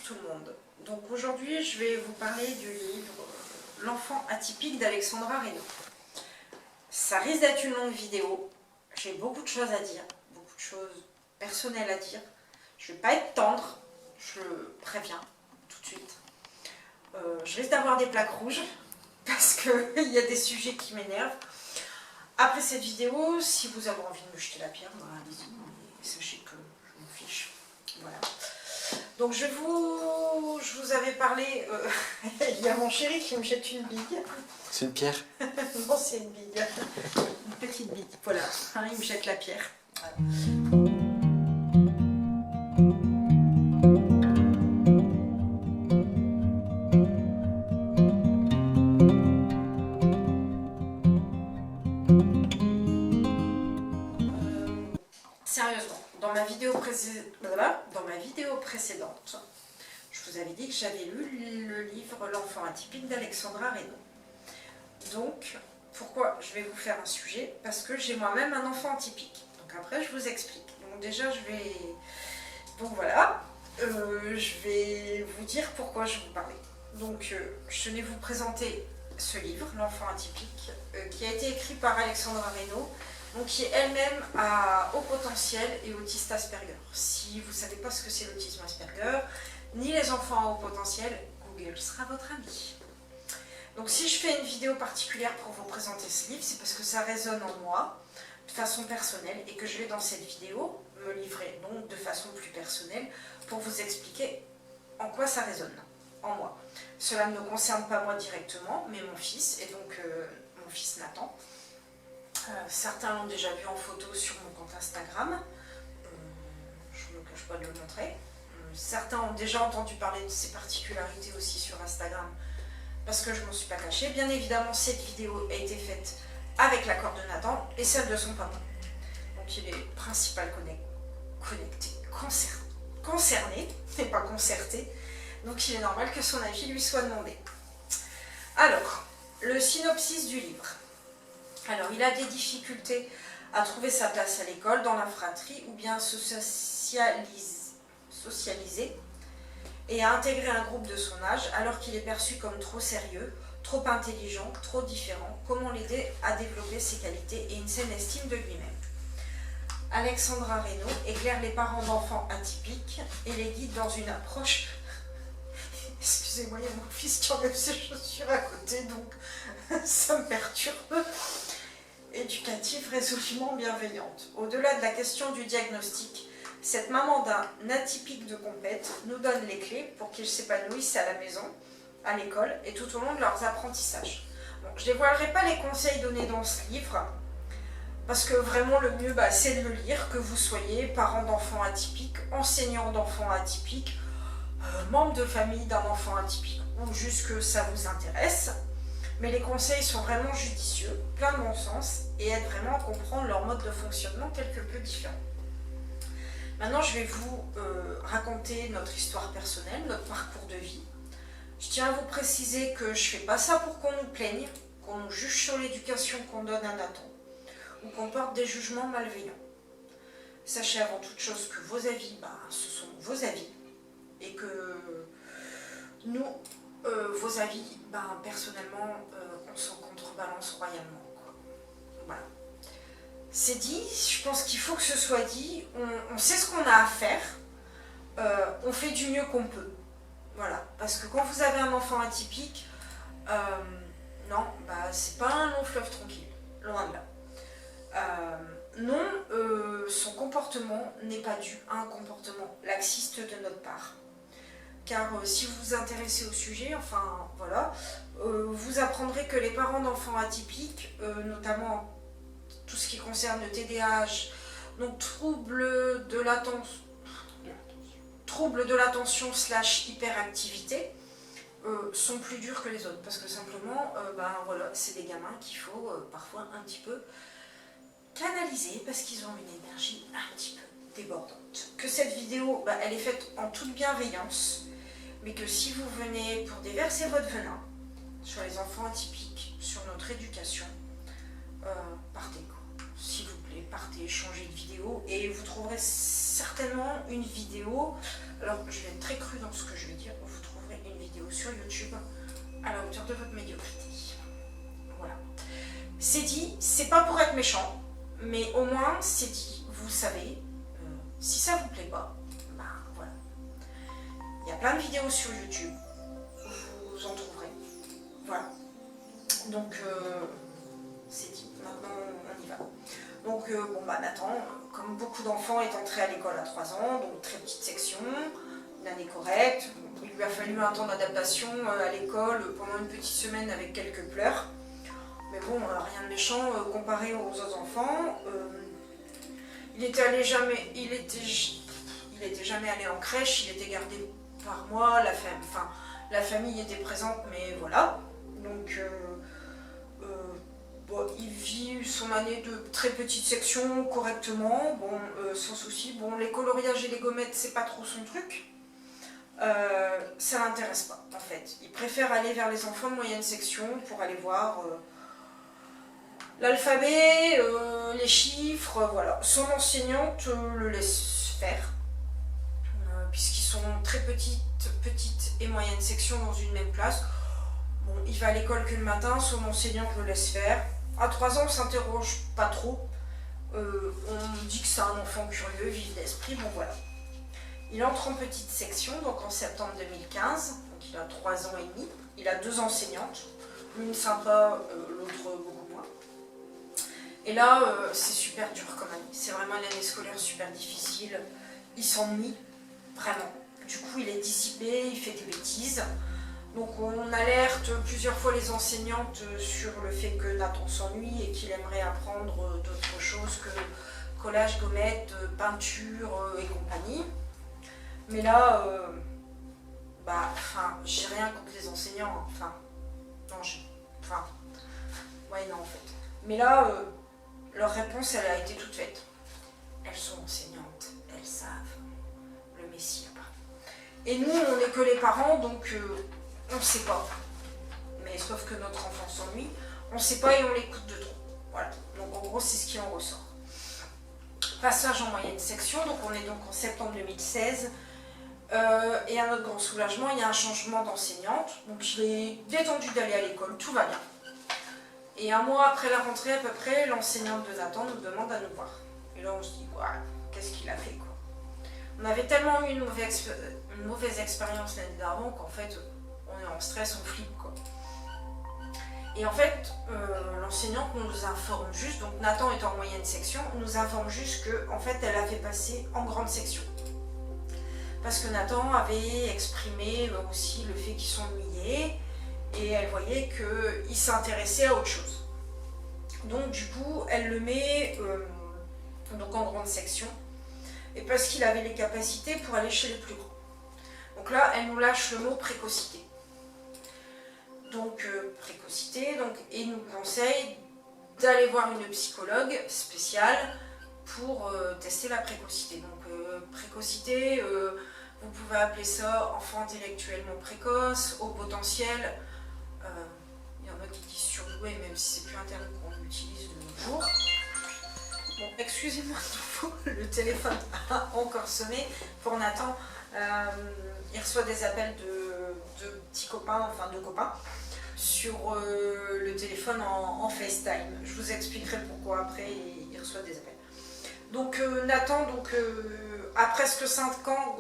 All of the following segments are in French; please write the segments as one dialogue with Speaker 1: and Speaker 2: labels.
Speaker 1: tout le monde. Donc aujourd'hui, je vais vous parler du livre L'enfant atypique d'Alexandra Reynaud. Ça risque d'être une longue vidéo. J'ai beaucoup de choses à dire, beaucoup de choses personnelles à dire. Je ne vais pas être tendre, je le préviens tout de suite. Je risque d'avoir des plaques rouges parce qu'il y a des sujets qui m'énervent. Après cette vidéo, si vous avez envie de me jeter la pierre, bah, allez-y, sachez que je m'en fiche. Voilà. Donc je vous avais parlé, il y a mon chéri qui me jette une bille.
Speaker 2: C'est une pierre?
Speaker 1: Non, c'est une bille. Une petite bille, voilà. Hein, il me jette la pierre. Voilà. Sérieusement, dans ma vidéo précédente, je vous avais dit que j'avais lu le livre L'enfant atypique d'Alexandra Reynaud. Donc, pourquoi je vais vous faire un sujet? Parce que j'ai moi-même un enfant atypique. Donc après, je vous explique. Donc déjà, donc voilà, je vais vous dire pourquoi je vous parlais. Donc, je tenais vous présenter ce livre, L'enfant atypique, qui a été écrit par Alexandra Reynaud, donc qui est elle-même à haut potentiel et autiste Asperger. Si vous ne savez pas ce que c'est l'autisme Asperger, ni les enfants à haut potentiel, Google sera votre ami. Donc si je fais une vidéo particulière pour vous présenter ce livre, c'est parce que ça résonne en moi, de façon personnelle, et que je vais dans cette vidéo me livrer donc de façon plus personnelle pour vous expliquer en quoi ça résonne en moi. Cela ne me concerne pas moi directement, mais mon fils, et donc mon fils Nathan. Certains l'ont déjà vu en photo sur mon compte Instagram, je ne me cache pas de le montrer. Certains ont déjà entendu parler de ses particularités aussi sur Instagram, parce que je ne m'en suis pas cachée. Bien évidemment, cette vidéo a été faite avec l'accord de Nathan et celle de son papa. Donc il est principal concerné, et pas concerté. Donc il est normal que son avis lui soit demandé. Alors, le synopsis du livre. Alors, il a des difficultés à trouver sa place à l'école, dans la fratrie, ou bien à se socialiser et à intégrer un groupe de son âge, alors qu'il est perçu comme trop sérieux, trop intelligent, trop différent. Comment l'aider à développer ses qualités et une saine estime de lui-même? Alexandra Reynaud éclaire les parents d'enfants atypiques et les guide dans une approche... Excusez-moi, il y a mon fils qui enlève ses chaussures à côté, donc ça me perturbe. Éducative résolument bienveillante. Au-delà de la question du diagnostic, cette maman d'un atypique de compète nous donne les clés pour qu'ils s'épanouissent à la maison, à l'école et tout au long de leurs apprentissages. Bon, je ne dévoilerai pas les conseils donnés dans ce livre, parce que vraiment le mieux, c'est de le lire, que vous soyez parent d'enfants atypiques, enseignant d'enfants atypiques, membre de famille d'un enfant atypique, ou juste que ça vous intéresse. Mais les conseils sont vraiment judicieux, plein de bon sens, et aident vraiment à comprendre leur mode de fonctionnement quelque peu différent. Maintenant, je vais vous raconter notre histoire personnelle, notre parcours de vie. Je tiens à vous préciser que je ne fais pas ça pour qu'on nous plaigne, qu'on nous juge sur l'éducation qu'on donne à Nathan, ou qu'on porte des jugements malveillants. Sachez avant toute chose que vos avis, ce sont vos avis, et que nous, vos avis, personnellement, on s'en contrebalance royalement, quoi. Voilà. C'est dit, je pense qu'il faut que ce soit dit, on sait ce qu'on a à faire, on fait du mieux qu'on peut. Voilà, parce que quand vous avez un enfant atypique, non, c'est pas un long fleuve tranquille, loin de là. Non, son comportement n'est pas dû à un comportement laxiste de notre part. Car si vous vous intéressez au sujet, vous apprendrez que les parents d'enfants atypiques, notamment tout ce qui concerne le TDAH, donc trouble de l'attention / hyperactivité, sont plus durs que les autres. Parce que simplement, c'est des gamins qu'il faut parfois un petit peu canaliser, parce qu'ils ont une énergie un petit peu débordante. Que cette vidéo, elle est faite en toute bienveillance, mais que si vous venez pour déverser votre venin sur les enfants atypiques, sur notre éducation, partez quoi. s'il vous plaît, partez, changez de vidéo et vous trouverez certainement une vidéo, alors je vais être très cru dans ce que je vais dire, vous trouverez une vidéo sur YouTube à la hauteur de votre médiocrité. Voilà. C'est dit, c'est pas pour être méchant, mais au moins c'est dit, vous savez, si ça vous plaît pas, ben voilà. Il y a plein de vidéos sur YouTube, vous en trouverez. Voilà. Donc c'est dit, maintenant on y va. Donc bon bah Nathan, comme beaucoup d'enfants, est entré à l'école à 3 ans, donc très petite section, une année correcte. Il lui a fallu un temps d'adaptation à l'école pendant une petite semaine avec quelques pleurs. Mais bon, rien de méchant comparé aux autres enfants. Il était jamais allé en crèche, il était gardé par moi, la famille était présente, mais voilà. Donc bon, il vit son année de très petite section correctement, bon, sans souci. Bon, les coloriages et les gommettes, c'est pas trop son truc. Ça l'intéresse pas, en fait. Il préfère aller vers les enfants de moyenne section pour aller voir l'alphabet, les chiffres, voilà. Son enseignante le laisse faire, puisqu'ils sont très petite et moyenne section dans une même classe. Bon, il va à l'école que le matin, son enseignante le laisse faire. À 3 ans, on ne s'interroge pas trop. On dit que c'est un enfant curieux, vif d'esprit, bon voilà. Il entre en petite section, donc en septembre 2015, donc il a 3 ans et demi. Il a 2 enseignantes, l'une sympa, l'autre beaucoup moins. Et là, c'est super dur comme année. C'est vraiment une année scolaire super difficile. Il s'ennuie, vraiment. Du coup, il est dissipé, il fait des bêtises. Donc on alerte plusieurs fois les enseignantes sur le fait que Nathan s'ennuie et qu'il aimerait apprendre d'autres choses que collage, gommette, peinture et compagnie. Mais là, j'ai rien contre les enseignants. Non, en fait. Mais là, leur réponse, elle a été toute faite. Elles sont enseignantes, elles savent. Le messie là-bas. Et nous, on n'est que les parents, donc on ne sait pas. Mais sauf que notre enfant s'ennuie, on ne sait pas et on l'écoute de trop. Voilà. Donc en gros, c'est ce qui en ressort. Passage en moyenne section, donc on est donc en septembre 2016. Et à notre grand soulagement, il y a un changement d'enseignante. Donc il est détendu d'aller à l'école, tout va bien. Et un mois après la rentrée à peu près, l'enseignante de Nathan nous demande à nous voir. Et là on se dit, qu'est-ce qu'il a fait quoi. On avait tellement eu une mauvaise expérience l'année d'avant qu'en fait, on est en stress, on flippe quoi. Et en fait, l'enseignante nous informe juste, donc Nathan est en moyenne section, nous informe juste qu'en fait elle avait passé en grande section. Parce que Nathan avait exprimé aussi le fait qu'il s'ennuyait et elle voyait qu'il s'intéressait à autre chose. Donc du coup, elle le met donc en grande section et parce qu'il avait les capacités pour aller chez les plus grands. Donc là, elle nous lâche le mot précocité. Donc précocité, et nous conseille d'aller voir une psychologue spéciale pour tester la précocité. Donc précocité, vous pouvez appeler ça enfant intellectuellement précoce, haut potentiel. Il y en a qui disent surdoué, même si c'est plus un terme qu'on utilise de nos jours. Bon, excusez-moi de nouveau, le téléphone a encore sonné pour Nathan. Il reçoit des appels de petits copains, enfin de copains, sur le téléphone en FaceTime. Je vous expliquerai pourquoi après, il reçoit des appels. Donc Nathan, à presque 5 ans,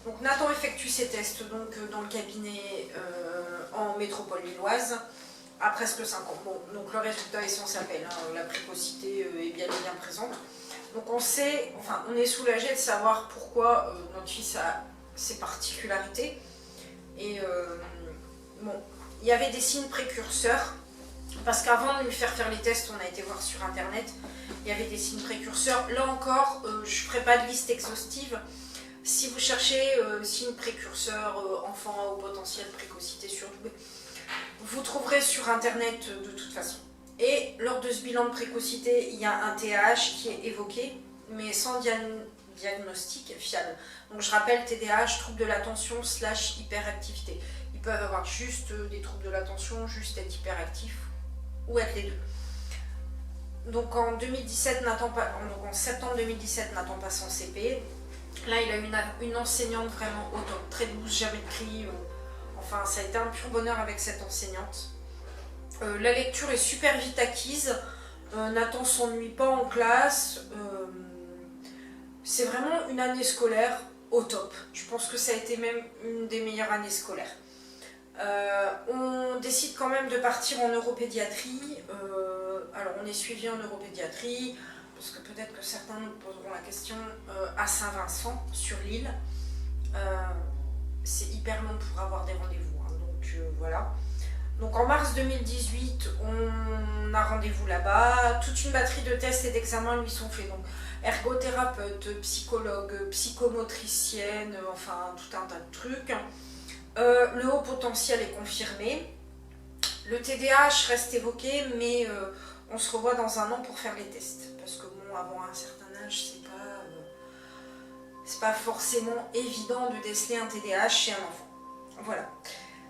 Speaker 1: donc Nathan effectue ses tests dans le cabinet en métropole lilloise à presque 5 ans. Bon, donc le résultat est sans appel, la précocité est bien présente. Donc on est soulagé de savoir pourquoi notre fils a ses particularités. Et il y avait des signes précurseurs, parce qu'avant de lui faire les tests, on a été voir sur internet, il y avait des signes précurseurs. Là encore, je ne ferai pas de liste exhaustive. Si vous cherchez signes précurseurs, enfant à haut potentiel, précocité, surdoué, vous trouverez sur internet de toute façon. Et lors de ce bilan de précocité, il y a un TDAH qui est évoqué, mais sans diagnostic fiable. Donc je rappelle, TDAH, trouble de l'attention / hyperactivité. Ils peuvent avoir juste des troubles de l'attention, juste être hyperactifs, ou être les deux. Donc en 2017, donc en septembre 2017, Nathan passe en CP. Là, il a une enseignante vraiment au top, très douce, jamais de cris. Enfin, ça a été un pur bonheur avec cette enseignante. La lecture est super vite acquise. Nathan s'ennuie pas en classe. C'est vraiment une année scolaire au top. Je pense que ça a été même une des meilleures années scolaires. On décide quand même de partir en neuropédiatrie. Alors on est suivi en neuropédiatrie, parce que peut-être que certains nous poseront la question, à Saint-Vincent, sur l'île. C'est hyper long pour avoir des rendez-vous, hein, donc voilà. Donc en mars 2018, on a rendez-vous là-bas. Toute une batterie de tests et d'examens lui sont faits. Donc ergothérapeute, psychologue, psychomotricienne, enfin tout un tas de trucs. Le haut potentiel est confirmé. Le TDAH reste évoqué, mais on se revoit dans un an pour faire les tests. Parce que bon, avant un certain âge, c'est pas forcément évident de déceler un TDAH chez un enfant. Voilà.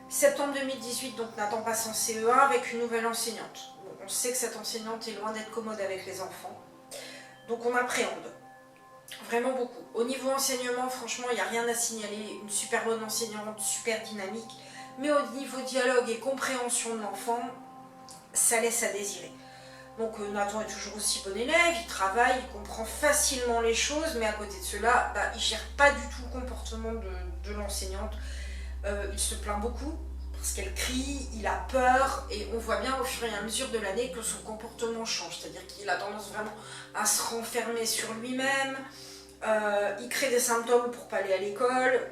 Speaker 1: Septembre 2018, donc Nathan passe en CE1 avec une nouvelle enseignante. Bon, on sait que cette enseignante est loin d'être commode avec les enfants. Donc on appréhende. Vraiment beaucoup. Au niveau enseignement, franchement, il n'y a rien à signaler. Une super bonne enseignante, super dynamique. Mais au niveau dialogue et compréhension de l'enfant, ça laisse à désirer. Donc Nathan est toujours aussi bon élève, il travaille, il comprend facilement les choses, mais à côté de cela, il ne gère pas du tout le comportement de l'enseignante. Il se plaint beaucoup parce qu'elle crie, il a peur, et on voit bien au fur et à mesure de l'année que son comportement change. C'est-à-dire qu'il a tendance vraiment à se renfermer sur lui-même, il crée des symptômes pour pas aller à l'école,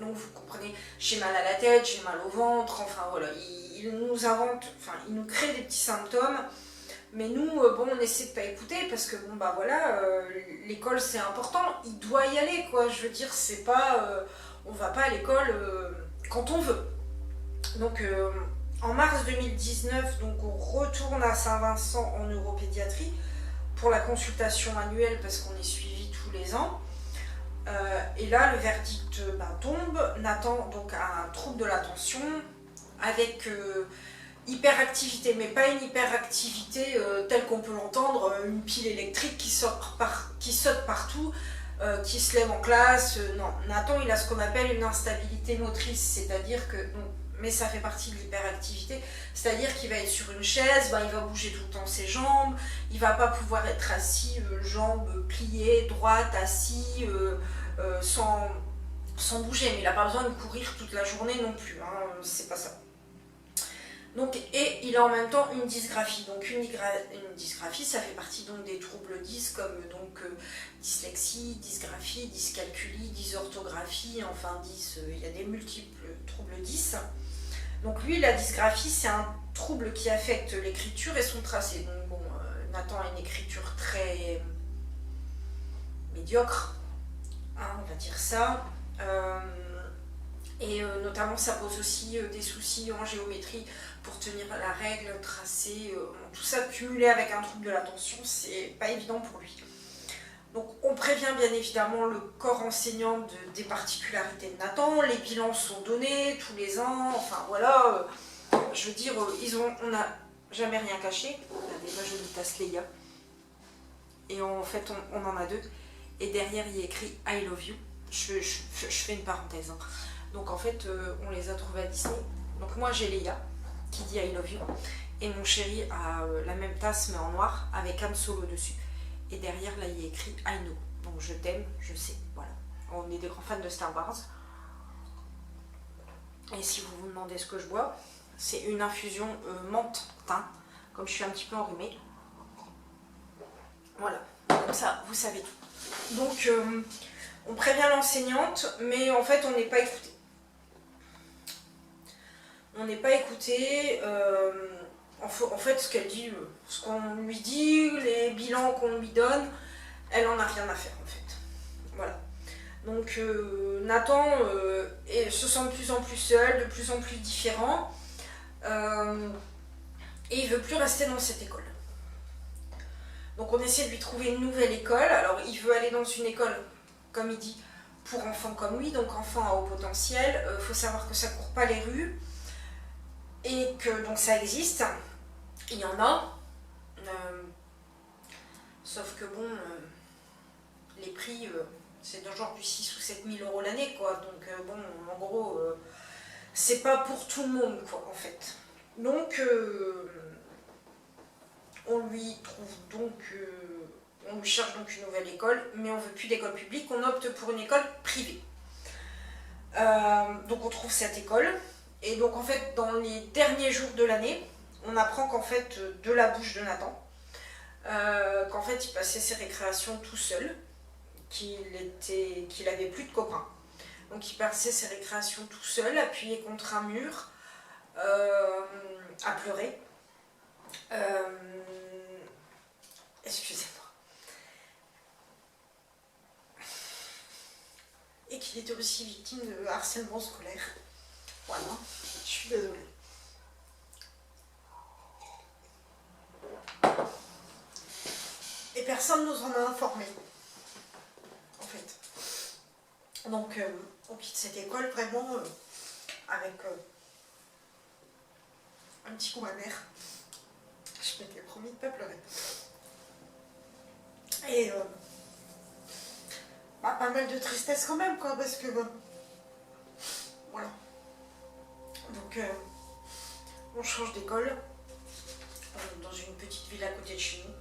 Speaker 1: donc vous comprenez, j'ai mal à la tête, j'ai mal au ventre, enfin voilà, il nous invente, enfin il nous crée des petits symptômes, mais nous, bon, on essaie de pas écouter parce que bon bah voilà, l'école c'est important, il doit y aller quoi, je veux dire, c'est pas, on va pas à l'école quand on veut. Donc en mars 2019, donc on retourne à Saint-Vincent en neuropédiatrie pour la consultation annuelle parce qu'on est suivi tous les ans. Et là, le verdict tombe. Nathan donc, a un trouble de l'attention avec hyperactivité, mais pas une hyperactivité telle qu'on peut l'entendre, une pile électrique qui saute partout, qui se lève en classe. Non, Nathan, il a ce qu'on appelle une instabilité motrice, c'est-à-dire que, mais ça fait partie de l'hyperactivité, c'est-à-dire qu'il va être sur une chaise, il va bouger tout le temps ses jambes, il va pas pouvoir être assis, jambes pliées, droite, assis, sans bouger, mais il n'a pas besoin de courir toute la journée non plus, hein, c'est pas ça. Donc, et il a en même temps une dysgraphie. Donc une dysgraphie, ça fait partie donc des troubles dys comme dyslexie, dysgraphie, dyscalculie, dysorthographie, enfin il y a des multiples troubles dys. Donc lui, la dysgraphie, c'est un trouble qui affecte l'écriture et son tracé. Donc bon, Nathan a une écriture très médiocre, hein, on va dire ça. Et notamment ça pose aussi des soucis en géométrie pour tenir la règle, tracer, tout ça cumulé avec un trouble de l'attention, c'est pas évident pour lui. Donc on prévient bien évidemment le corps enseignant des particularités de Nathan, les bilans sont donnés tous les ans, enfin voilà, je veux dire, on n'a jamais rien caché. Regardez, ma jolie tasse Leia, et en fait on en a deux, et derrière il y a écrit I love you, je fais une parenthèse, hein. Donc en fait, on les a trouvés à Disney. Donc moi j'ai Leia qui dit I love you. Et mon chéri a la même tasse mais en noir avec Han Solo dessus. Et derrière là il y a écrit I know. Donc je t'aime, je sais. Voilà. On est des grands fans de Star Wars. Et si vous vous demandez ce que je bois, c'est une infusion menthe thym. Comme je suis un petit peu enrhumée. Voilà. Comme ça, vous savez tout. Donc on prévient l'enseignante, mais en fait on n'est pas écouté. On n'est pas écouté, en fait ce qu'elle dit, ce qu'on lui dit, les bilans qu'on lui donne, elle en a rien à faire en fait. Voilà. Donc Nathan se sent de plus en plus seul, de plus en plus différent, et il veut plus rester dans cette école. Donc on essaie de lui trouver une nouvelle école. Alors il veut aller dans une école, comme il dit, pour enfants comme lui, donc enfants à haut potentiel. Faut savoir que ça court pas les rues. Et que donc ça existe, il y en a, Sauf que bon, les prix, c'est dans genre du 6 ou 7 000 euros l'année, quoi. Donc bon, en gros, c'est pas pour tout le monde, quoi, en fait. Donc, on lui cherche donc une nouvelle école, mais on veut plus d'école publique, on opte pour une école privée. Donc on trouve cette école, et donc en fait, dans les derniers jours de l'année, on apprend qu'en fait, de la bouche de Nathan, qu'en fait, il passait ses récréations tout seul, qu'il avait plus de copains. Donc il passait ses récréations tout seul, appuyé contre un mur, à pleurer. Excusez-moi. Et qu'il était aussi victime de harcèlement scolaire. Voilà, je suis désolée. Et personne nous en a informé, en fait. Donc, on quitte cette école vraiment avec un petit coup amer. Je m'étais promis de ne pas pleurer. Et pas mal de tristesse quand même, quoi, parce que voilà. Donc, on change d'école dans une petite ville à côté de chez nous.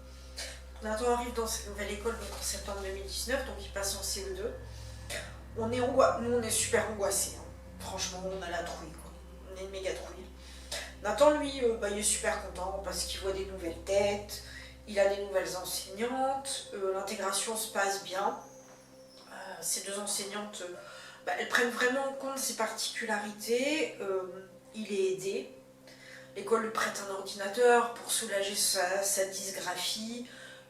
Speaker 1: Nathan arrive dans cette nouvelle école donc en septembre 2019, donc il passe en CE2. Nous, on est super angoissés. Hein. Franchement, on a la trouille, quoi. On est une méga trouille. Nathan, lui, il est super content parce qu'il voit des nouvelles têtes, il a des nouvelles enseignantes, l'intégration se passe bien. Ces deux enseignantes, elles prennent vraiment en compte ses particularités, il est aidé. L'école lui prête un ordinateur pour soulager sa dysgraphie.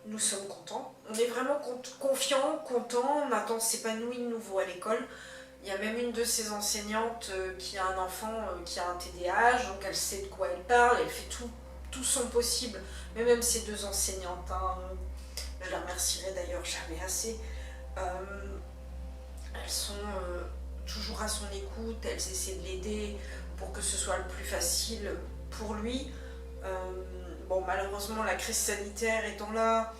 Speaker 1: Nous sommes contents. On est vraiment confiants, contents. Nathan s'épanouit de nouveau à l'école. Il y a même une de ses enseignantes qui a un enfant qui a un TDAH, donc elle sait de quoi elle parle, elle fait tout son possible. Mais même ces deux enseignantes, hein, je la remercierai d'ailleurs jamais assez, elles sont toujours à son écoute, elles essaient de l'aider pour que ce soit le plus facile pour lui. Bon, malheureusement, la crise sanitaire étant là,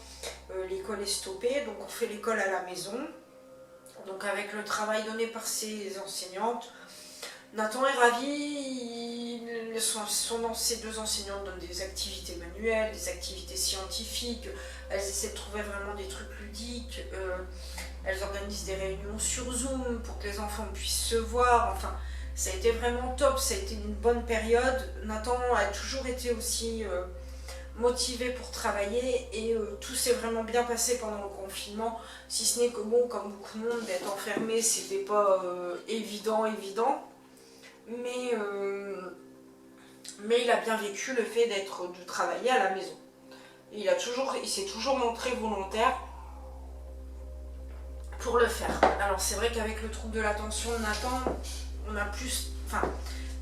Speaker 1: l'école est stoppée, donc on fait l'école à la maison. Donc avec le travail donné par ses enseignantes, Nathan est ravi, ses deux enseignantes donnent des activités manuelles, des activités scientifiques, elles essaient de trouver vraiment des trucs ludiques, elles organisent des réunions sur Zoom pour que les enfants puissent se voir, enfin ça a été vraiment top, ça a été une bonne période. Nathan a toujours été aussi motivé pour travailler et tout s'est vraiment bien passé pendant le confinement, si ce n'est que bon, comme beaucoup de monde, d'être enfermé, c'était pas évident, mais il a bien vécu le fait de travailler à la maison. Et il s'est toujours montré volontaire pour le faire. Alors c'est vrai qu'avec le trouble de l'attention de Nathan, on a plus... Enfin,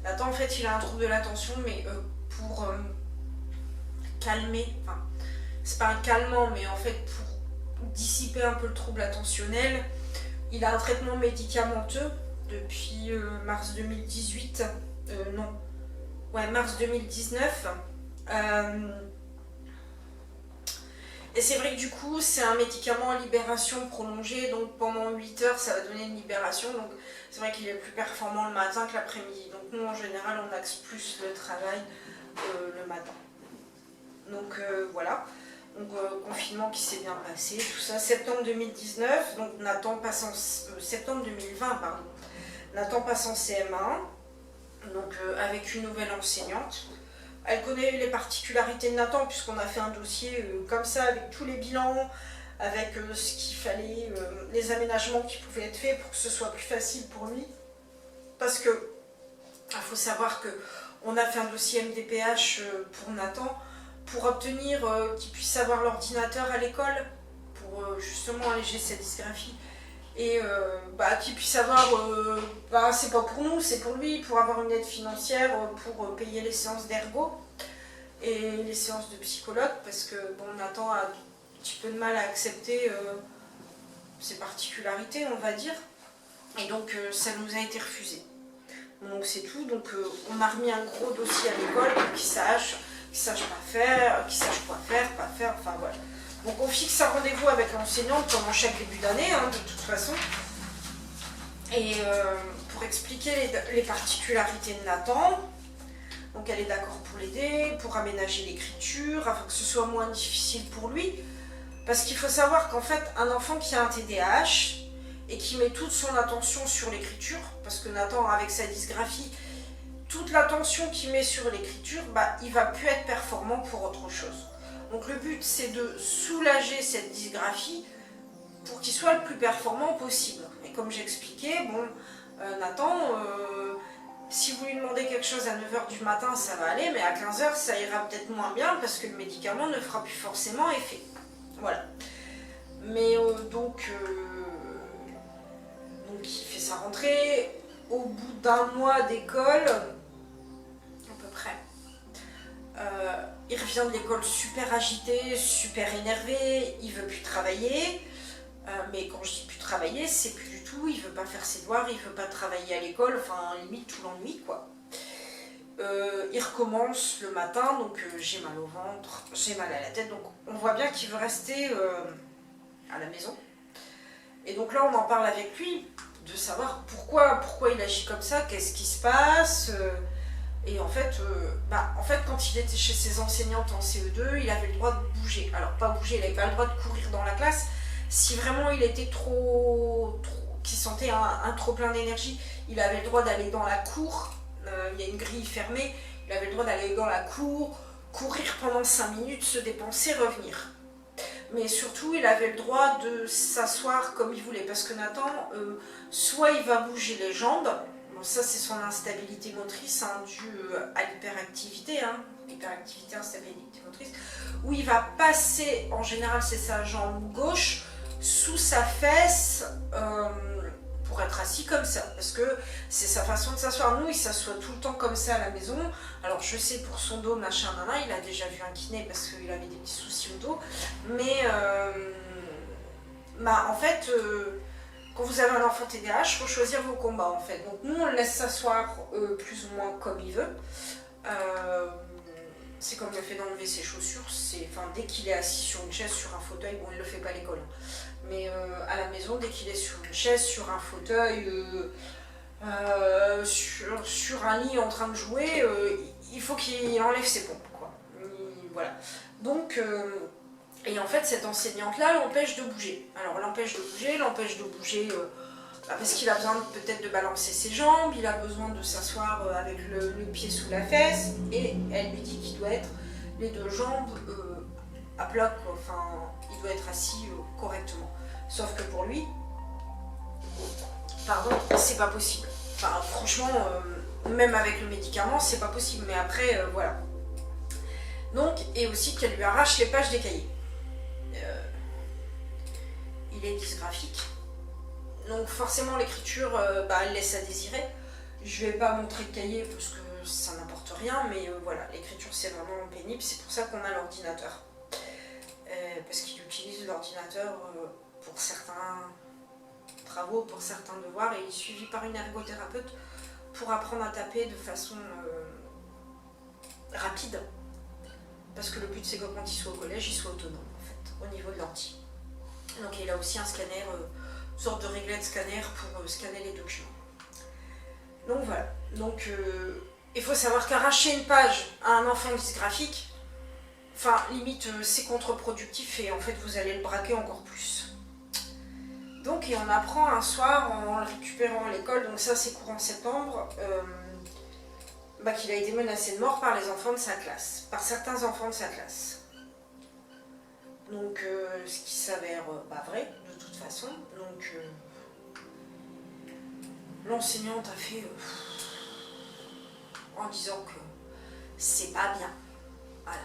Speaker 1: Nathan en fait il a un trouble de l'attention, mais pour calmer, enfin c'est pas un calmant, mais en fait pour dissiper un peu le trouble attentionnel, il a un traitement médicamenteux depuis mars 2018, mars 2019. Et c'est vrai que du coup, c'est un médicament à libération prolongée, donc pendant 8 heures, ça va donner une libération. Donc c'est vrai qu'il est plus performant le matin que l'après-midi. Donc nous, en général, on axe plus le travail le matin. Donc voilà. Donc confinement qui s'est bien passé, tout ça. Septembre 2019, donc Nathan passe en... septembre 2020, pardon. Nathan passe en CM1, donc avec une nouvelle enseignante. Elle connaît les particularités de Nathan puisqu'on a fait un dossier comme ça avec tous les bilans, avec ce qu'il fallait, les aménagements qui pouvaient être faits pour que ce soit plus facile pour lui. Parce que il faut savoir qu'on a fait un dossier MDPH pour Nathan pour obtenir qu'il puisse avoir l'ordinateur à l'école pour justement alléger sa dysgraphie. Et qu'il puisse avoir, c'est pas pour nous, c'est pour lui, pour avoir une aide financière, pour payer les séances d'ergo et les séances de psychologue, parce que bon, Nathan a un petit peu de mal à accepter ses particularités, on va dire, et donc ça nous a été refusé. Donc c'est tout, donc on a remis un gros dossier à l'école pour qu'il sache qu'il sache pas faire, qu'il sache quoi faire, pas faire, enfin voilà. Donc on fixe un rendez-vous avec l'enseignante comme en chaque début d'année, hein, de toute façon. Et pour expliquer les particularités de Nathan, donc elle est d'accord pour l'aider, pour aménager l'écriture, afin que ce soit moins difficile pour lui. Parce qu'il faut savoir qu'en fait, un enfant qui a un TDAH et qui met toute son attention sur l'écriture, parce que Nathan, avec sa dysgraphie, toute l'attention qu'il met sur l'écriture, bah, il va plus être performant pour autre chose. Donc le but, c'est de soulager cette dysgraphie pour qu'il soit le plus performant possible. Et comme j'expliquais, bon, Nathan, si vous lui demandez quelque chose à 9 h du matin, ça va aller, mais à 15 h, ça ira peut-être moins bien parce que le médicament ne fera plus forcément effet. Voilà. Mais donc il fait sa rentrée. Au bout d'un mois d'école, à peu près, il revient de l'école super agité, super énervé, il veut plus travailler. Mais quand je dis plus travailler, c'est plus du tout, il veut pas faire ses devoirs, il veut pas travailler à l'école, enfin limite tout l'ennui quoi. Il recommence le matin, donc j'ai mal au ventre, j'ai mal à la tête, donc on voit bien qu'il veut rester à la maison. Et donc là on en parle avec lui, de savoir pourquoi il agit comme ça, qu'est-ce qui se passe. Et en fait, quand il était chez ses enseignantes en CE2, il avait le droit de bouger. Alors pas bouger, il n'avait pas le droit de courir dans la classe. Si vraiment il était qu'il sentait un trop plein d'énergie, il avait le droit d'aller dans la cour. Il y a une grille fermée, il avait le droit d'aller dans la cour, courir pendant 5 minutes, se dépenser, revenir. Mais surtout, il avait le droit de s'asseoir comme il voulait, parce que Nathan, soit il va bouger les jambes, bon, ça c'est son instabilité motrice, hein, due à l'hyperactivité, hyperactivité, instabilité motrice, où il va passer, en général c'est sa jambe gauche, sous sa fesse, pour être assis comme ça, parce que c'est sa façon de s'asseoir. Nous, il s'assoit tout le temps comme ça à la maison. Alors je sais pour son dos, machin, nana, il a déjà vu un kiné parce qu'il avait des petits soucis au dos, mais en fait, quand vous avez un enfant TDAH, il faut choisir vos combats en fait. Donc nous, on le laisse s'asseoir plus ou moins comme il veut. C'est comme le fait d'enlever ses chaussures, dès qu'il est assis sur une chaise, sur un fauteuil, bon il le fait pas à l'école, mais à la maison, dès qu'il est sur une chaise, sur un fauteuil, sur un lit en train de jouer, il faut qu'il enlève ses pompes, quoi. Voilà. Donc, et en fait cette enseignante-là l'empêche de bouger. Alors l'empêche de bouger parce qu'il a besoin peut-être de balancer ses jambes, il a besoin de s'asseoir avec le pied sous la fesse, et elle lui dit qu'il doit être les deux jambes à plat, quoi. Enfin, il doit être assis correctement. Sauf que pour lui, c'est pas possible. Enfin, franchement, même avec le médicament, c'est pas possible. Mais après, voilà. Donc, et aussi qu'elle lui arrache les pages des cahiers. Il est dysgraphique. Donc forcément l'écriture, elle laisse à désirer. Je vais pas montrer le cahier parce que ça n'apporte rien, mais voilà, l'écriture c'est vraiment pénible, c'est pour ça qu'on a l'ordinateur. Parce qu'il utilise l'ordinateur pour certains travaux, pour certains devoirs, et il est suivi par une ergothérapeute pour apprendre à taper de façon rapide. Parce que le but c'est que quand il soit au collège, il soit autonome en fait, au niveau de l'ordi. Donc il a aussi un scanner, une sorte de réglette scanner pour scanner les documents. Donc voilà. Donc il faut savoir qu'arracher une page à un enfant dysgraphique, limite c'est contre-productif et en fait vous allez le braquer encore plus. Donc et on apprend un soir en le récupérant à l'école, donc ça c'est courant septembre, qu'il a été menacé de mort par les enfants de sa classe, par certains enfants de sa classe. Donc ce qui s'avère vrai de toute façon. Donc l'enseignante a fait en disant que c'est pas bien. Voilà,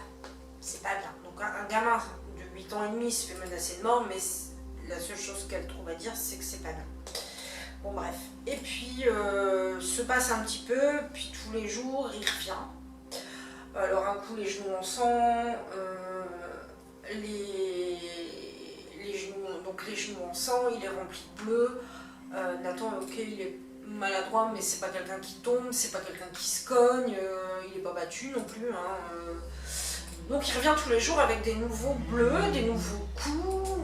Speaker 1: c'est pas bien. Donc un gamin de 8 ans et demi se fait menacer de mort, mais la seule chose qu'elle trouve à dire c'est que c'est pas bien. Bon bref. Et puis se passe un petit peu, puis tous les jours il revient. Alors un coup les genoux en sang, les genoux en sang, il est rempli de bleu. Nathan, ok, il est maladroit, mais c'est pas quelqu'un qui tombe, c'est pas quelqu'un qui se cogne, il est pas battu non plus. Hein, Donc il revient tous les jours avec des nouveaux bleus, des nouveaux coups.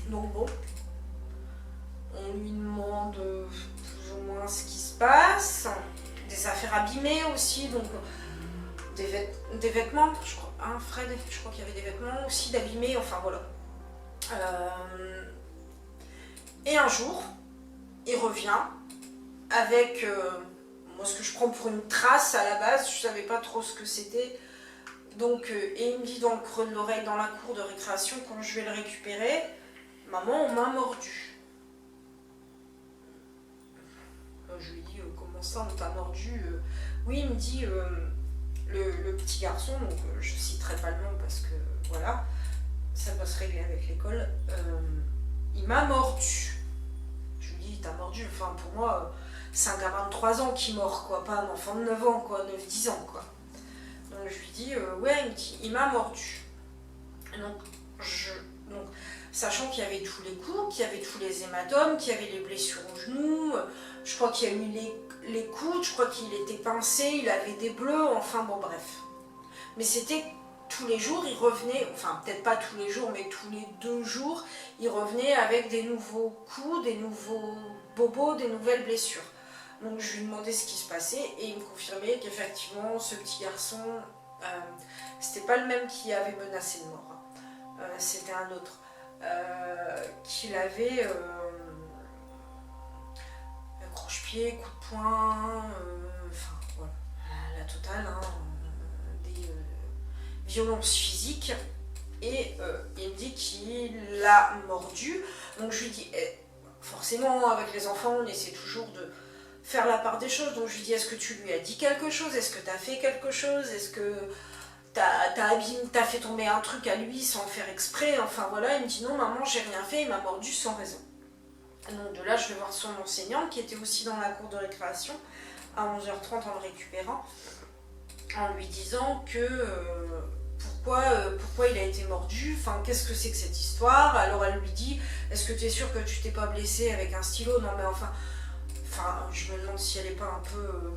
Speaker 1: Donc bon, on lui demande plus ou moins ce qui se passe, des affaires abîmées aussi, donc des vêtements, je crois, hein, Fred, je crois qu'il y avait des vêtements aussi d'abîmés, enfin voilà. Et un jour, il revient avec moi ce que je prends pour une trace à la base, je savais pas trop ce que c'était. Donc, et il me dit dans le creux de l'oreille, dans la cour de récréation, quand je vais le récupérer, maman, on m'a mordu. Je lui dis, comment ça, on t'a mordu? Oui, il me dit, le petit garçon, donc je citerai pas le nom parce que voilà, ça va se régler avec l'école, il m'a mordu. Je lui dis, t'as mordu? Enfin, pour moi, c'est un gamin de 3 ans qui mord, quoi, pas un enfant de 9 ans, quoi, 9-10 ans, quoi. Donc je lui dis, ouais, il me dit, il m'a mordu. Donc, sachant qu'il y avait tous les coups, qu'il y avait tous les hématomes, qu'il y avait les blessures au genou, je crois qu'il y a eu les coudes, je crois qu'il était pincé, il avait des bleus, enfin bon, bref. Mais c'était tous les jours, il revenait, enfin peut-être pas tous les jours, mais tous les 2 jours, il revenait avec des nouveaux coups, des nouveaux bobos, des nouvelles blessures. Donc je lui demandais ce qui se passait et il me confirmait qu'effectivement ce petit garçon, c'était pas le même qui avait menacé de mort, c'était un autre, qu'il avait croche-pied, coup de poing, enfin voilà, la totale, hein, des violences physiques. Et il me dit qu'il l'a mordu. Donc je lui dis, forcément avec les enfants on essaie toujours de faire la part des choses. Donc je lui dis, est-ce que tu lui as dit quelque chose? Est-ce que tu as fait quelque chose? Est-ce que t'as fait tomber un truc à lui sans le faire exprès? Enfin voilà, il me dit non maman, j'ai rien fait, il m'a mordu sans raison. Donc de là je vais voir son enseignante qui était aussi dans la cour de récréation à 11h30 en le récupérant, en lui disant que pourquoi il a été mordu, enfin qu'est-ce que c'est que cette histoire. Alors elle lui dit, est-ce que tu es sûre que tu t'es pas blessé avec un stylo? Non mais enfin je me demande si elle est pas un peu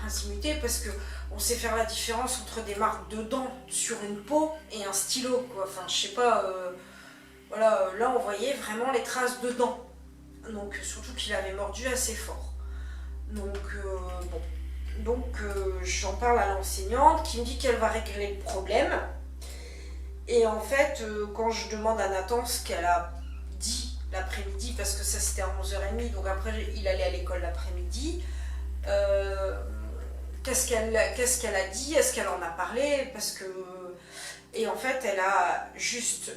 Speaker 1: azimutée, parce que on sait faire la différence entre des marques de dents sur une peau et un stylo, quoi. Enfin je sais pas, voilà, là on voyait vraiment les traces de dents, donc surtout qu'il avait mordu assez fort. Donc bon. Donc j'en parle à l'enseignante qui me dit qu'elle va régler le problème. Et en fait, quand je demande à Nathan ce qu'elle a dit l'après-midi, parce que ça c'était à 11h30, donc après il allait à l'école l'après-midi, qu'est-ce qu'elle a dit? Est-ce qu'elle en a parlé? Parce que... Et en fait, elle a juste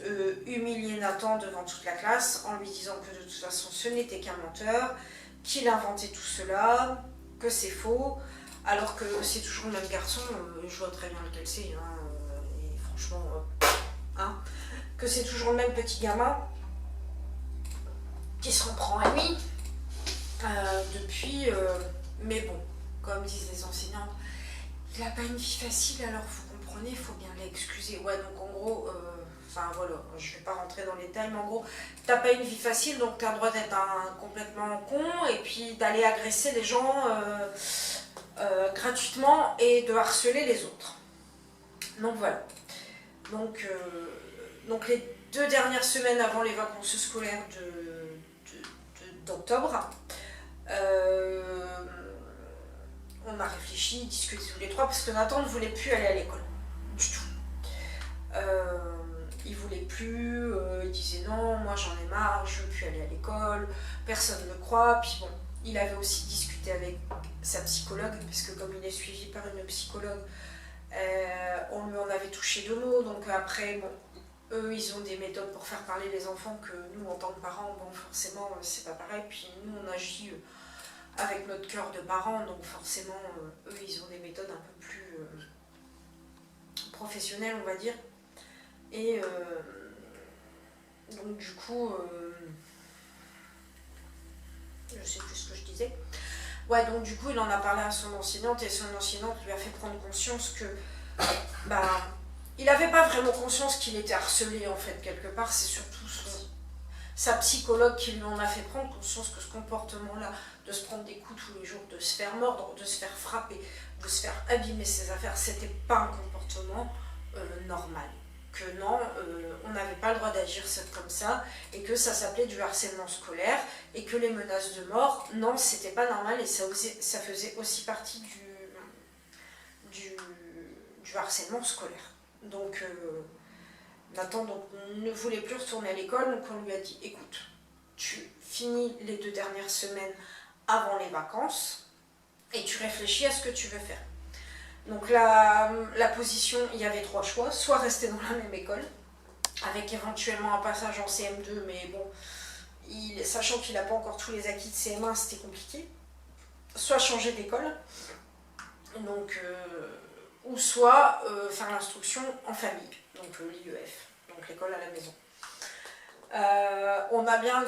Speaker 1: humilié Nathan devant toute la classe en lui disant que de toute façon ce n'était qu'un menteur, qu'il inventait tout cela, que c'est faux. Alors que c'est toujours le même garçon, je vois très bien lequel c'est, hein, et franchement, que c'est toujours le même petit gamin qui se reprend à lui depuis, mais bon, comme disent les enseignantes, il n'a pas une vie facile, alors vous comprenez, il faut bien l'excuser. Ouais, donc en gros, enfin voilà, je vais pas rentrer dans les détails, mais en gros, t'as pas une vie facile, donc t'as le droit d'être complètement con, et puis d'aller agresser les gens gratuitement et de harceler les autres. Donc voilà. Donc les 2 dernières semaines avant les vacances scolaires d'octobre, on a réfléchi, discuté tous les 3, parce que Nathan ne voulait plus aller à l'école du tout. Il voulait plus, il disait non, moi j'en ai marre, je veux plus aller à l'école, personne ne me croit. Puis bon, il avait aussi discuté avec sa psychologue, puisque comme il est suivi par une psychologue, on lui en avait touché 2 mots. Donc après, bon, eux ils ont des méthodes pour faire parler les enfants que nous en tant que parents, bon forcément c'est pas pareil. Puis nous on agit avec notre cœur de parents, donc forcément eux ils ont des méthodes un peu plus professionnelles, on va dire. Et donc du coup, je sais plus ce que je disais. Ouais, donc du coup il en a parlé à son enseignante, et son enseignante lui a fait prendre conscience que il n'avait pas vraiment conscience qu'il était harcelé en fait quelque part. C'est surtout sa psychologue qui lui en a fait prendre conscience que ce comportement-là, de se prendre des coups tous les jours, de se faire mordre, de se faire frapper, de se faire abîmer ses affaires, c'était pas un comportement normal. Que non, on n'avait pas le droit d'agir comme ça, et que ça s'appelait du harcèlement scolaire, et que les menaces de mort, non, c'était pas normal, et ça faisait aussi partie du harcèlement scolaire. Donc Nathan ne voulait plus retourner à l'école, donc on lui a dit, écoute, tu finis les 2 dernières semaines avant les vacances, et tu réfléchis à ce que tu veux faire. Donc la position, il y avait 3 choix, soit rester dans la même école, avec éventuellement un passage en CM2, mais bon, sachant qu'il n'a pas encore tous les acquis de CM1, c'était compliqué, soit changer d'école, donc, ou soit faire l'instruction en famille, donc l'IEF, donc l'école à la maison. On a bien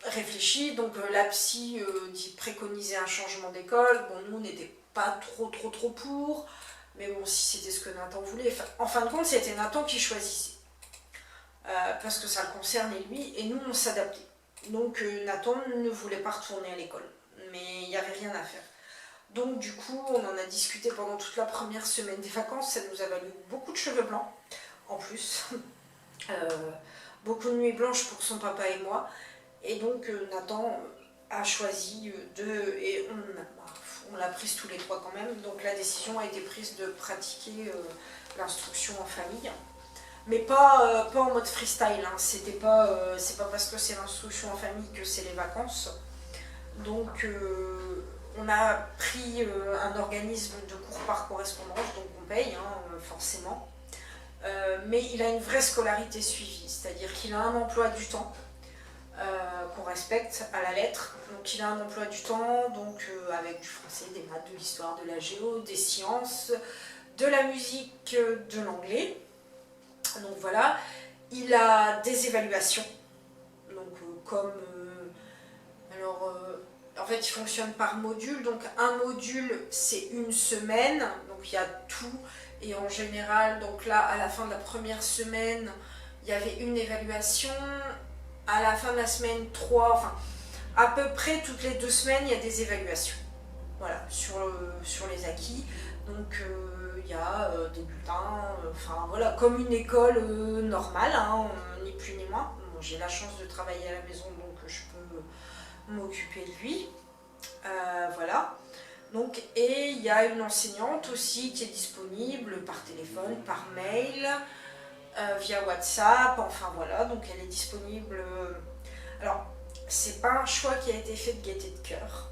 Speaker 1: réfléchi, donc la psy préconisait un changement d'école, bon nous on n'était pas trop pour, mais bon si c'était ce que Nathan voulait, en fin de compte c'était Nathan qui choisissait, parce que ça le concernait lui, et nous on s'adaptait. Donc Nathan ne voulait pas retourner à l'école, mais il n'y avait rien à faire. Donc du coup on en a discuté pendant toute la première semaine des vacances, ça nous a valu beaucoup de cheveux blancs, en plus, beaucoup de nuits blanches pour son papa et moi, et donc Nathan a choisi et on l'a prise tous les 3 quand même, donc la décision a été prise de pratiquer l'instruction en famille, mais pas en mode freestyle, hein. C'est pas parce que c'est l'instruction en famille que c'est les vacances. Donc on a pris un organisme de cours par correspondance, donc on paye forcément, mais il a une vraie scolarité suivie, c'est-à-dire qu'il a un emploi du temps qu'on respecte à la lettre. Donc il a un emploi du temps, donc avec du français, des maths, de l'histoire, de la géo, des sciences, de la musique, de l'anglais. Donc voilà, il a des évaluations, donc en fait il fonctionne par module, donc un module c'est 1 semaine, donc il y a tout, et en général, donc là à la fin de la première semaine, il y avait une évaluation, à la fin de la semaine 3, enfin à peu près toutes les 2 semaines il y a des évaluations, voilà, sur les acquis. Donc il y a des bulletins, enfin voilà, comme une école normale, hein, ni plus ni moins. Bon, j'ai la chance de travailler à la maison, donc je peux m'occuper de lui. Voilà. Donc, et il y a une enseignante aussi qui est disponible par téléphone, par mail, via WhatsApp, enfin voilà, donc elle est disponible. Alors, c'est pas un choix qui a été fait de gaieté de cœur.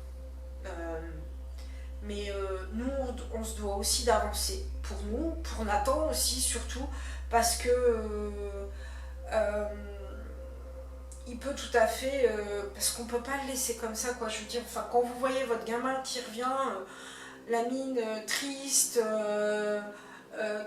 Speaker 1: Mais nous, on se doit aussi d'avancer, pour nous, pour Nathan aussi, surtout, parce que il peut tout à fait, parce qu'on peut pas le laisser comme ça, quoi. Je veux dire, enfin, quand vous voyez votre gamin qui revient, la mine triste,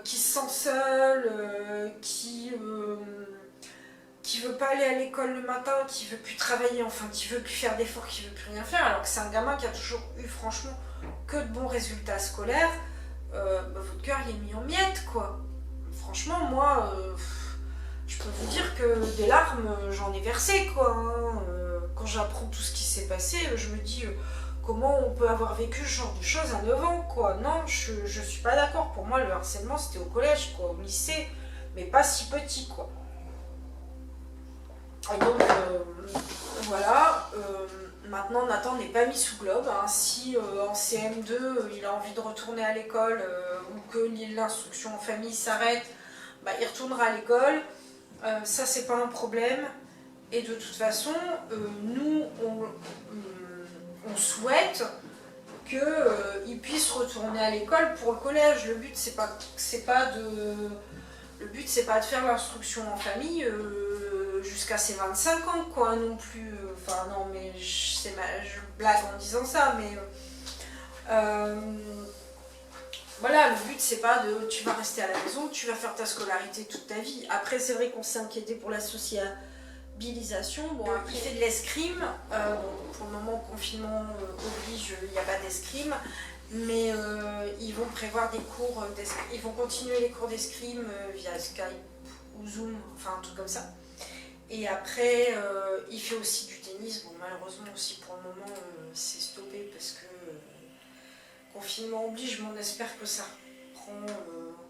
Speaker 1: qui se sent seul, qui veut pas aller à l'école le matin, qui veut plus travailler, enfin qui veut plus faire d'efforts, qui veut plus rien faire, alors que c'est un gamin qui a toujours eu franchement que de bons résultats scolaires, votre cœur il est mis en miettes, quoi. Franchement, moi, je peux vous dire que des larmes, j'en ai versé, quoi. Hein. Quand j'apprends tout ce qui s'est passé, je me dis comment on peut avoir vécu ce genre de choses à 9 ans, quoi. Non, je suis pas d'accord. Pour moi, le harcèlement, c'était au collège, quoi, au lycée, mais pas si petit, quoi. Et donc, voilà. Maintenant, Nathan n'est pas mis sous globe. Hein. Si en CM2, il a envie de retourner à l'école ou que l'instruction en famille s'arrête, bah, il retournera à l'école. Ça, c'est pas un problème. Et de toute façon, nous, on souhaite qu'il puisse retourner à l'école pour le collège. Le but, c'est pas de faire l'instruction en famille jusqu'à ses 25 ans, quoi, non plus. Enfin, non, mais je blague en disant ça, mais voilà, le but, c'est pas de tu vas rester à la maison, tu vas faire ta scolarité toute ta vie. Après, c'est vrai qu'on s'est inquiété pour la sociabilisation. Bon, il fait de l'escrime. Pour le moment, confinement oblige, il n'y a pas d'escrime. Mais ils vont prévoir des cours d'escrime. Ils vont continuer les cours d'escrime via Skype ou Zoom, enfin un truc comme ça. Et après, il fait aussi du tennis. Bon, malheureusement aussi pour le moment, c'est stoppé parce que confinement oblige, mais on espère que ça reprend,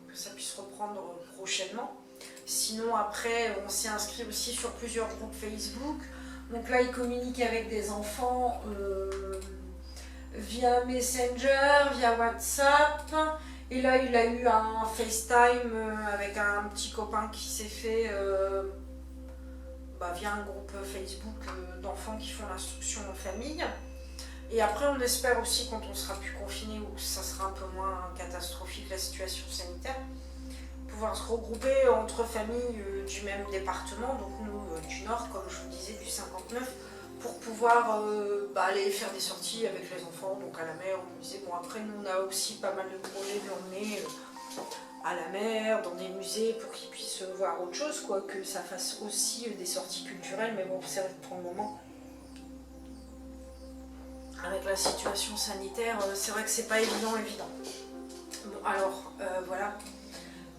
Speaker 1: que ça puisse reprendre prochainement. Sinon, après, on s'est inscrit aussi sur plusieurs groupes Facebook. Donc là, il communique avec des enfants via Messenger, via WhatsApp. Et là, il a eu un FaceTime avec un petit copain qui s'est fait via un groupe Facebook d'enfants qui font l'instruction en famille. Et après, on espère aussi, quand on sera plus confiné, ou ça sera un peu moins catastrophique la situation sanitaire, pouvoir se regrouper entre familles du même département, donc nous du Nord, comme je vous disais, du 59, pour pouvoir aller faire des sorties avec les enfants, donc à la mer, au musée. Bon, après, nous, on a aussi pas mal de projets de l'emmener à la mer, dans des musées, pour qu'ils puissent voir autre chose, quoi, que ça fasse aussi des sorties culturelles, mais bon, c'est vrai que pour le moment, avec la situation sanitaire, c'est vrai que c'est pas évident. Bon, alors, voilà.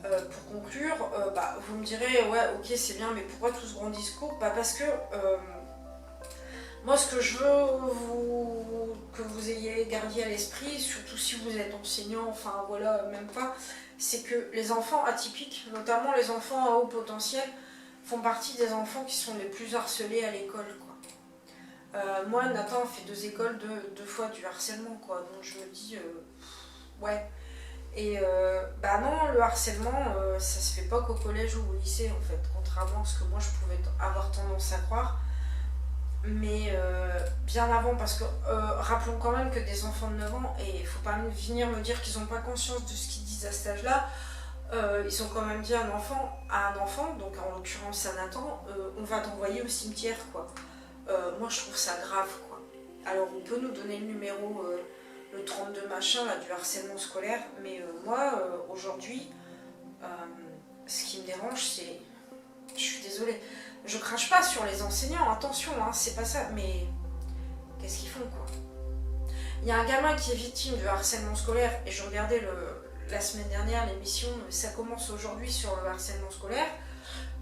Speaker 1: Pour conclure, vous me direz, ouais, ok, c'est bien, mais pourquoi tout ce grand discours? Parce que moi, ce que je veux que vous ayez gardé à l'esprit, surtout si vous êtes enseignant, enfin voilà, même pas, c'est que les enfants atypiques, notamment les enfants à haut potentiel, font partie des enfants qui sont les plus harcelés à l'école, quoi. Moi, Nathan fait 2 écoles, deux fois du harcèlement, quoi. Donc je me dis, ouais. Et non, le harcèlement, ça se fait pas qu'au collège ou au lycée, en fait, contrairement à ce que moi je pouvais avoir tendance à croire. Mais bien avant, parce que rappelons quand même que des enfants de 9 ans, et il faut pas venir me dire qu'ils n'ont pas conscience de ce qu'ils disent à cet âge-là, ils ont quand même dit à un enfant, donc en l'occurrence à Nathan, on va t'envoyer au cimetière, quoi. Moi je trouve ça grave, quoi. Alors on peut nous donner le numéro, le 32 machin là, du harcèlement scolaire, mais moi aujourd'hui, ce qui me dérange, c'est, je suis désolée, je crache pas sur les enseignants, attention, hein, c'est pas ça, mais qu'est-ce qu'ils font, quoi? Il y a un gamin qui est victime de harcèlement scolaire, et je regardais la semaine dernière l'émission, ça commence aujourd'hui sur le harcèlement scolaire.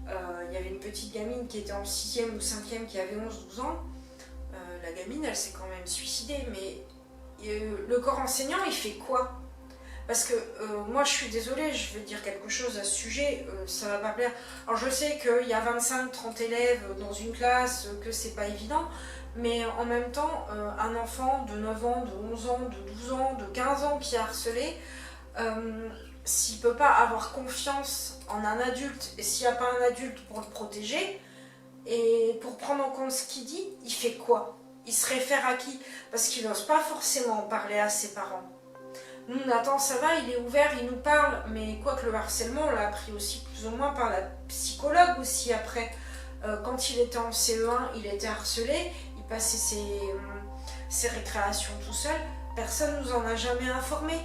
Speaker 1: Il y avait une petite gamine qui était en 6e ou 5e qui avait 11-12 ans. La gamine, elle s'est quand même suicidée, mais le corps enseignant, il fait quoi? Parce que moi, je suis désolée, je vais dire quelque chose à ce sujet, ça va pas plaire. Alors, je sais qu'il y a 25-30 élèves dans une classe, que c'est pas évident, mais en même temps, un enfant de 9 ans, de 11 ans, de 12 ans, de 15 ans qui est harcelé, s'il peut pas avoir confiance en un adulte, et s'il n'y a pas un adulte pour le protéger, et pour prendre en compte ce qu'il dit, il fait quoi? Il se réfère à qui? Parce qu'il n'ose pas forcément parler à ses parents. Nous, Nathan, ça va, il est ouvert, il nous parle, mais quoi que le harcèlement, on l'a appris aussi plus ou moins par la psychologue aussi après. Quand il était en CE1, il était harcelé, il passait ses récréations tout seul, personne ne nous en a jamais informé.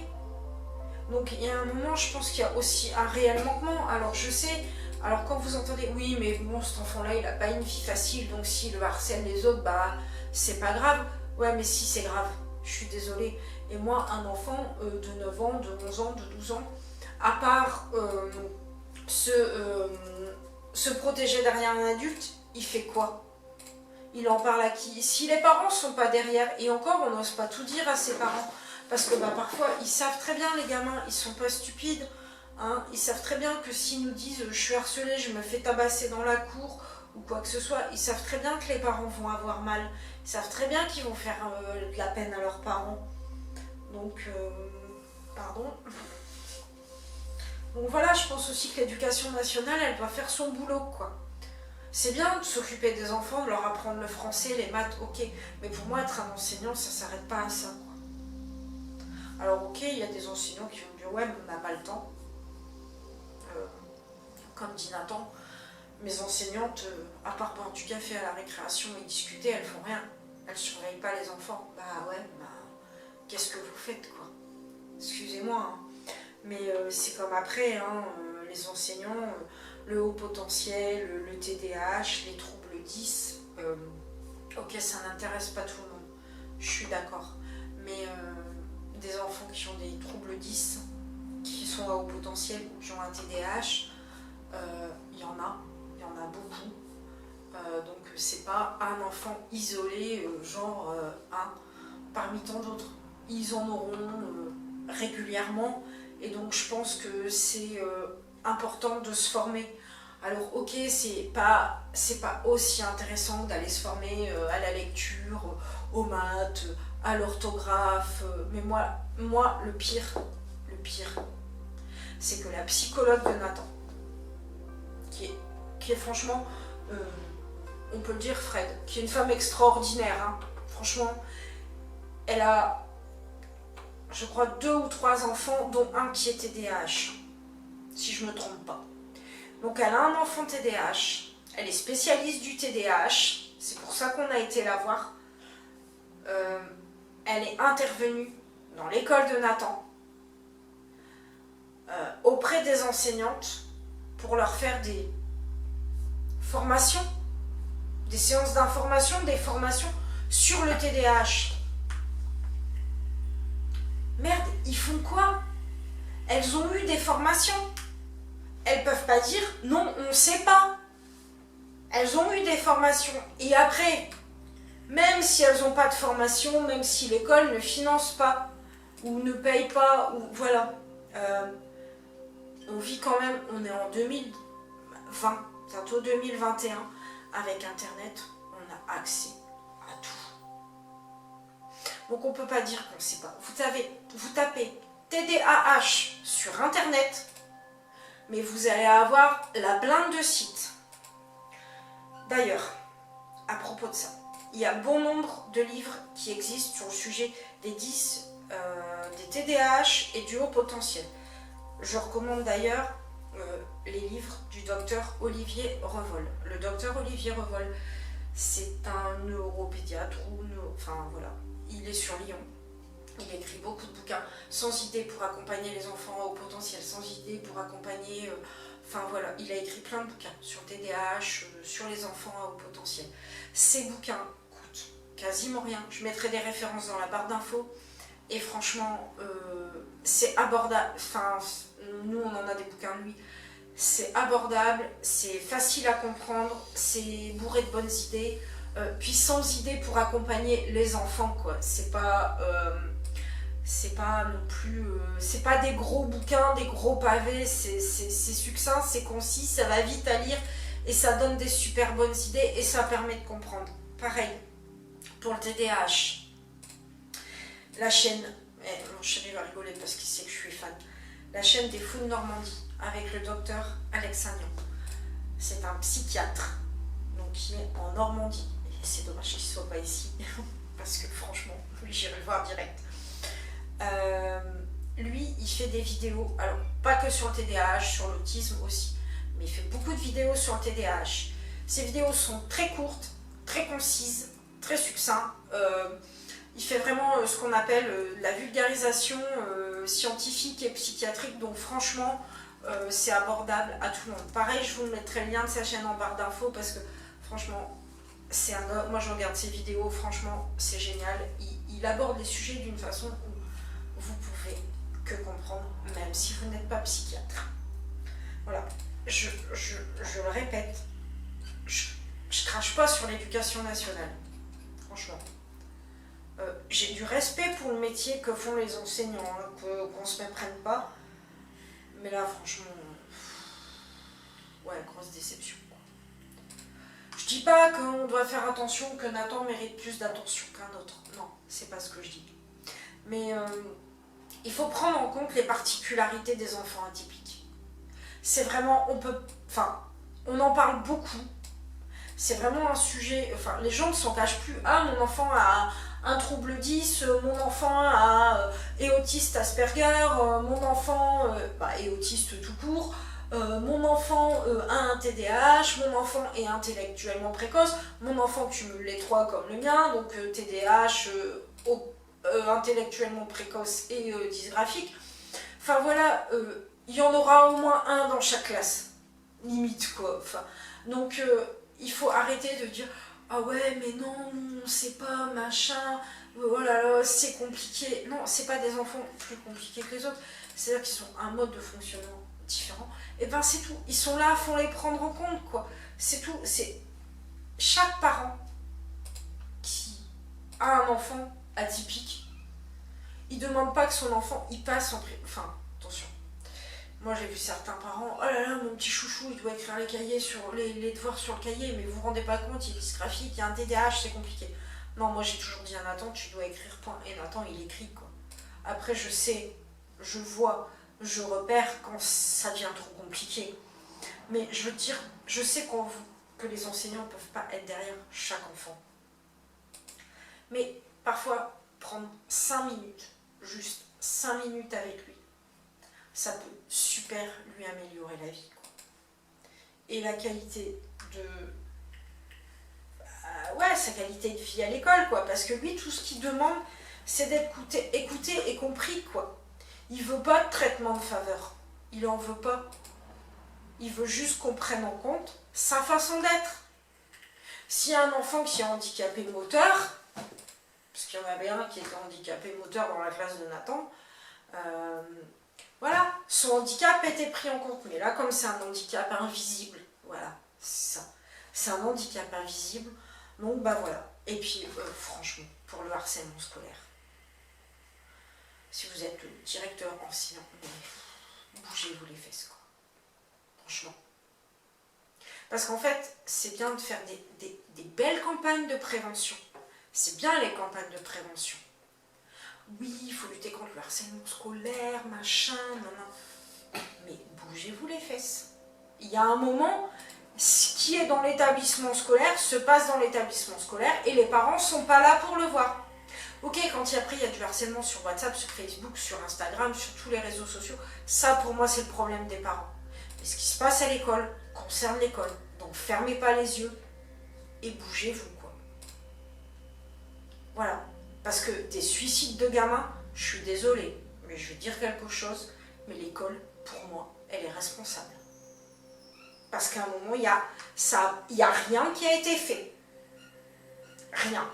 Speaker 1: Donc il y a un moment, je pense qu'il y a aussi un réel manquement. Alors je sais, alors quand vous entendez, oui mais bon, cet enfant-là, il n'a pas une vie facile, donc s'il harcèle les autres, c'est pas grave. Ouais, mais si, c'est grave, je suis désolée. Et moi, un enfant de 9 ans, de 11 ans, de 12 ans, à part se protéger derrière un adulte, il fait quoi? Il en parle à qui? Si les parents ne sont pas derrière, et encore, on n'ose pas tout dire à ses parents, parce que parfois, ils savent très bien, les gamins, ils sont pas stupides, hein, ils savent très bien que s'ils nous disent « je suis harcelé, je me fais tabasser dans la cour », ou quoi que ce soit, ils savent très bien que les parents vont avoir mal, ils savent très bien qu'ils vont faire de la peine à leurs parents. Donc, pardon. Donc voilà, je pense aussi que l'éducation nationale, elle doit faire son boulot, quoi. C'est bien de s'occuper des enfants, de leur apprendre le français, les maths, ok. Mais pour moi, être un enseignant, ça s'arrête pas à ça, quoi. Alors ok, il y a des enseignants qui vont dire « ouais, mais on n'a pas le temps ». Comme dit Nathan, mes enseignantes, à part boire du café à la récréation et discuter, elles font rien. Elles surveillent pas les enfants. Qu'est-ce que vous faites, quoi? Excusez-moi, hein. Mais c'est comme après, hein, les enseignants, le haut potentiel, le TDAH, les troubles 10, ok, ça n'intéresse pas tout le monde, je suis d'accord. Mais des enfants qui ont des troubles 10, qui sont à haut potentiel ou qui ont un TDAH, il y en a beaucoup. Donc c'est pas un enfant isolé, genre un parmi tant d'autres. Ils en auront régulièrement, et donc je pense que c'est important de se former. Alors ok, c'est pas aussi intéressant d'aller se former à la lecture, aux maths, à l'orthographe, mais moi le pire, c'est que la psychologue de Nathan, qui est franchement, on peut le dire, Fred, qui est une femme extraordinaire, hein. Franchement, elle a, je crois, 2 ou 3 enfants, dont un qui est TDAH, si je ne me trompe pas. Donc elle a un enfant TDAH, elle est spécialiste du TDAH, c'est pour ça qu'on a été la voir. Elle est intervenue dans l'école de Nathan, auprès des enseignantes, pour leur faire des formations, des séances d'information, des formations sur le TDAH. Merde, ils font quoi? Elles ont eu des formations. Elles peuvent pas dire non, on ne sait pas. Elles ont eu des formations. Et après, même si elles n'ont pas de formation, même si l'école ne finance pas, ou ne paye pas, ou voilà. On vit quand même, on est en 2020, bientôt 2021, avec Internet, on a accès à tout. Donc on ne peut pas dire qu'on ne sait pas. Vous tapez TDAH sur Internet, mais vous allez avoir la blinde de sites. D'ailleurs, à propos de ça, il y a bon nombre de livres qui existent sur le sujet des 10, des TDAH et du haut potentiel. Je recommande d'ailleurs les livres du docteur Olivier Revol. Le docteur Olivier Revol, c'est un neuropédiatre, enfin voilà, il est sur Lyon. Il écrit beaucoup de bouquins, sans idée pour accompagner les enfants à haut potentiel, sans idée pour accompagner... enfin voilà, il a écrit plein de bouquins sur TDAH, sur les enfants à haut potentiel. Ces bouquins coûtent quasiment rien. Je mettrai des références dans la barre d'infos. Et franchement, c'est abordable. Enfin, nous, on en a des bouquins, lui. C'est abordable, c'est facile à comprendre, c'est bourré de bonnes idées. Puis sans idée pour accompagner les enfants, quoi. C'est pas non plus... c'est pas des gros bouquins, des gros pavés. C'est succinct, c'est concis, ça va vite à lire. Et ça donne des super bonnes idées et ça permet de comprendre. Pareil, pour le TDAH. La chaîne, mon chéri va rigoler parce qu'il sait que je suis fan, la chaîne des Fous de Normandie avec le docteur Alex Sagnan. C'est un psychiatre donc, qui est en Normandie. Et c'est dommage qu'il ne soit pas ici parce que franchement, j'irai le voir direct. Lui, il fait des vidéos, alors pas que sur le TDAH, sur l'autisme aussi, mais il fait beaucoup de vidéos sur le TDAH. Ces vidéos sont très courtes, très concises, très succinctes. Il fait vraiment ce qu'on appelle la vulgarisation scientifique et psychiatrique, donc franchement, c'est abordable à tout le monde. Pareil, je vous mettrai le lien de sa chaîne en barre d'infos parce que franchement, c'est un gars, moi je regarde ses vidéos, franchement, c'est génial. Il aborde les sujets d'une façon où vous pouvez que comprendre, même si vous n'êtes pas psychiatre. Voilà, je le répète, je crache pas sur l'éducation nationale, franchement. J'ai du respect pour le métier que font les enseignants, hein, qu'on se méprenne pas. Mais là, franchement, ouais, grosse déception, quoi. Je dis pas qu'on doit faire attention, que Nathan mérite plus d'attention qu'un autre. Non, c'est pas ce que je dis. Mais il faut prendre en compte les particularités des enfants atypiques. C'est vraiment, on en parle beaucoup. C'est vraiment un sujet, les gens ne s'en cachent plus. Ah, mon enfant a un trouble 10, mon enfant est autiste Asperger, mon enfant est autiste tout court, mon enfant a un TDAH, mon enfant est intellectuellement précoce, mon enfant cumule les 3 comme le mien, donc TDAH, intellectuellement précoce et dysgraphique. Enfin voilà, il y en aura au moins un dans chaque classe, limite quoi. Donc il faut arrêter de dire ah ouais mais non, on sait pas, machin, oh là là, c'est compliqué. Non, c'est pas des enfants plus compliqués que les autres, c'est-à-dire qu'ils ont un mode de fonctionnement différent. Et ben c'est tout, ils sont là, faut les prendre en compte quoi. C'est tout, chaque parent qui a un enfant atypique, il ne demande pas que son enfant il passe en... Enfin, attention. Moi j'ai vu certains parents, oh là là, mon petit chouchou, il doit écrire les cahiers sur les devoirs sur le cahier, mais vous vous rendez pas compte, il est dysgraphique, il y a un TDAH, c'est compliqué. Non, moi j'ai toujours dit à Nathan, tu dois écrire point. Et Nathan, il écrit quoi. Après, je sais, je vois, je repère quand ça devient trop compliqué. Mais je veux dire, je sais que les enseignants ne peuvent pas être derrière chaque enfant. Mais parfois, prendre 5 minutes, juste 5 minutes avec lui, ça peut super lui améliorer la vie, quoi. Et la qualité de... sa qualité de vie à l'école, quoi. Parce que lui, tout ce qu'il demande, c'est d'être écouté et compris, quoi. Il veut pas de traitement de faveur. Il en veut pas. Il veut juste qu'on prenne en compte sa façon d'être. S'il y a un enfant qui est handicapé moteur, parce qu'il y en avait un qui était handicapé moteur dans la classe de Nathan, voilà, son handicap était pris en compte. Mais là, comme c'est un handicap invisible, voilà, c'est ça. C'est un handicap invisible, donc bah voilà. Et puis, franchement, pour le harcèlement scolaire, si vous êtes le directeur enseignant, bougez-vous les fesses, quoi. Franchement. Parce qu'en fait, c'est bien de faire des belles campagnes de prévention. C'est bien les campagnes de prévention. Oui, il faut lutter contre le harcèlement scolaire, machin, non. Mais bougez-vous les fesses. Il y a un moment, ce qui est dans l'établissement scolaire se passe dans l'établissement scolaire et les parents ne sont pas là pour le voir. Ok, quand il y a du harcèlement sur WhatsApp, sur Facebook, sur Instagram, sur tous les réseaux sociaux, ça pour moi c'est le problème des parents. Mais ce qui se passe à l'école concerne l'école. Donc fermez pas les yeux et bougez-vous, quoi. Voilà. Parce que des suicides de gamins, je suis désolée, mais je vais dire quelque chose, mais l'école, pour moi, elle est responsable. Parce qu'à un moment, il y a rien qui a été fait. Rien.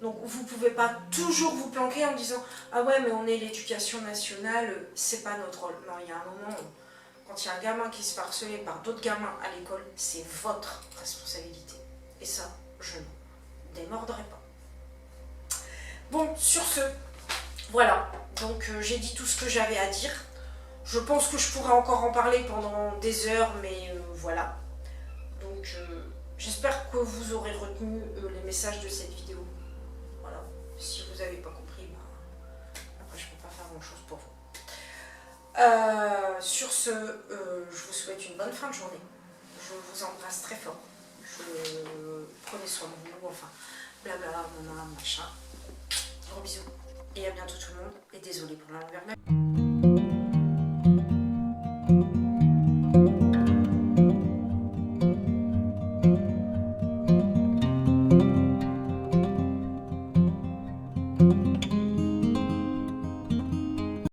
Speaker 1: Donc vous ne pouvez pas toujours vous planquer en disant « Ah ouais, mais on est l'éducation nationale, c'est pas notre rôle. » Non, il y a un moment où, quand il y a un gamin qui se fait harceler par d'autres gamins à l'école, c'est votre responsabilité. Et ça, je ne démordrai pas. Bon, sur ce, voilà. Donc j'ai dit tout ce que j'avais à dire. Je pense que je pourrais encore en parler pendant des heures, mais voilà. Donc j'espère que vous aurez retenu les messages de cette vidéo. Voilà. Si vous n'avez pas compris, après je ne peux pas faire grand chose pour vous. Sur ce, je vous souhaite une bonne fin de journée. Je vous embrasse très fort. Prenez soin de vous, enfin, blablabla, machin. Gros bisous. Et à bientôt tout le monde. Et désolé pour la longueur.